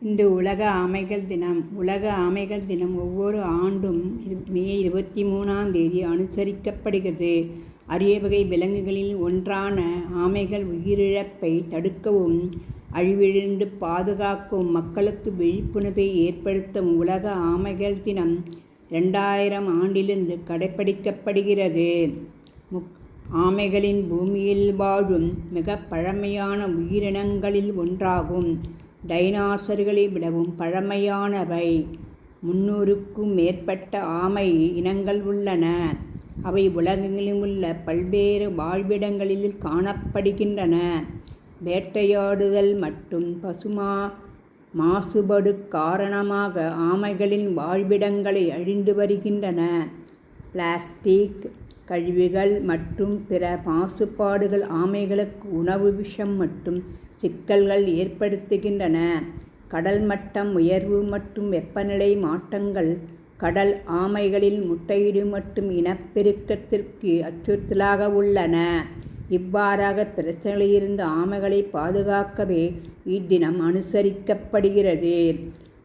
இந்த உலக ஆமைகள் தினம் ஒவ்வொரு ஆண்டும் மே 23ஆம் தேதி அனுசரிக்கப்படுகிறது. அரிய வகை விலங்குகளில் ஒன்றான ஆமைகள் உயிரிழப்பை தடுக்கவும் அழிவிலிருந்து பாதுகாக்கவும் மக்களுக்கு விழிப்புணர்வை ஏற்படுத்தவும் உலக ஆமைகள் தினம் 2000 ஆண்டிலிருந்து கடைப்பிடிக்கப்படுகிறது. ஆமைகளின் பூமியில் வாழும் மிக பழமையான உயிரினங்களில் ஒன்றாகும். டைனோசர்களை விடவும் பழமையானவை. 300க்கும் மேற்பட்ட ஆமை இனங்கள் உள்ளன. அவை உலகெங்கிலும் உள்ள பல்வேறு வாழ்விடங்களில் காணப்படுகின்றன. வேட்டையாடுதல் மற்றும் மாசுபாடு காரணமாக ஆமைகளின் வாழ்விடங்களை அழிந்து வருகின்றன. பிளாஸ்டிக் கழிவுகள் மற்றும் பிற மாசுபாடுகள் ஆமைகளுக்கு உணவு விஷம் மற்றும் சிக்கல்கள் ஏற்படுத்துகின்றன. கடல் மட்டம் உயர்வு மற்றும் வெப்பநிலை மாற்றங்கள் கடல் ஆமைகளில் முட்டையிடும் மற்றும் இனப்பெருக்கத்திற்கு அச்சுறுத்தலாக உள்ளன. இவ்வாறாக பிரச்சனையிலிருந்து ஆமைகளை பாதுகாக்கவே இத்தினம் அனுசரிக்கப்படுகிறது.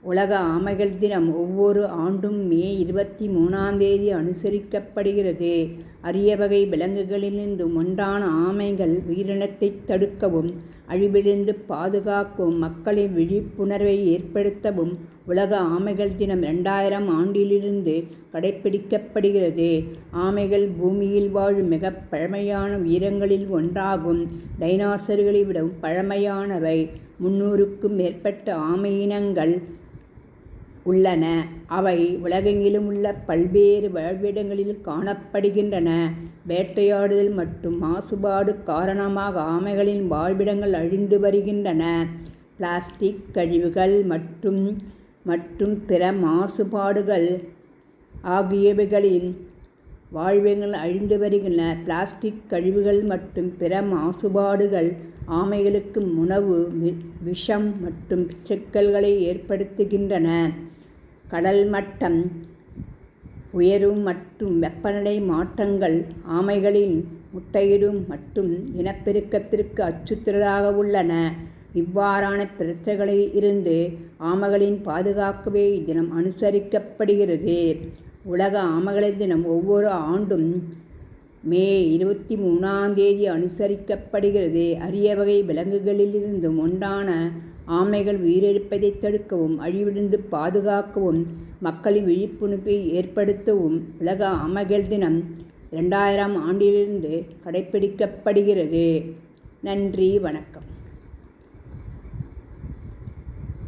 உலக ஆமைகள் தினம் ஒவ்வொரு ஆண்டும் மே 23ஆம் தேதி அனுசரிக்கப்படுகிறது. அரிய வகை விலங்குகளிலிருந்து ஒன்றான ஆமைகள் உயிரினத்தை தடுக்கவும் அழிவிலிருந்து பாதுகாக்கவும் மக்களின் விழிப்புணர்வை ஏற்படுத்தவும் உலக ஆமைகள் தினம் 2000 ஆண்டிலிருந்து கடைப்பிடிக்கப்படுகிறது. ஆமைகள் பூமியில் வாழும் மிக பழமையான உயிரினங்களில் ஒன்றாகும். டைனோசர்களை விடவும் பழமையானவை. 300க்கும் மேற்பட்ட ஆமை இனங்கள் உள்ளன. அவை உலகெங்கிலும் உள்ள பல்வேறு வாழ்விடங்களில் காணப்படுகின்றன. வேட்டையாடுதல் மற்றும் மாசுபாடு காரணமாக ஆமைகளின் வாழ்விடங்கள் அழிந்து வருகின்றன. பிளாஸ்டிக் கழிவுகள் மற்றும் பிற மாசுபாடுகள் ஆகியவைகளின் வாழ்விடங்கள் அழிந்து வருகின்றன. பிளாஸ்டிக் கழிவுகள் மற்றும் பிற மாசுபாடுகள் ஆமைகளுக்கு உணவு விஷம் மற்றும் சிக்கல்களை ஏற்படுத்துகின்றன. கடல் மட்டம் உயர்வு மற்றும் வெப்பநிலை மாற்றங்கள் ஆமைகளின் முட்டையிடும் மற்றும் இனப்பெருக்கத்திற்கு அச்சுறுத்தலாக உள்ளன. இவ்வாறான பிரச்சனைகளில் இருந்து ஆமைகளின் பாதுகாக்கவே இத்தினம் அனுசரிக்கப்படுகிறது. உலக ஆமைகள் தினம் ஒவ்வொரு ஆண்டும் மே 23ஆம் தேதி அனுசரிக்கப்படுகிறது. அரிய வகை விலங்குகளிலிருந்து ஒன்றான ஆமைகள் உயிரிழப்பதை தடுக்கவும் அழிவிலிருந்து பாதுகாக்கவும் மக்களின் விழிப்புணர்வை ஏற்படுத்தவும் உலக ஆமைகள் தினம் 2000 ஆண்டிலிருந்து கடைப்பிடிக்கப்படுகிறது. நன்றி, வணக்கம்.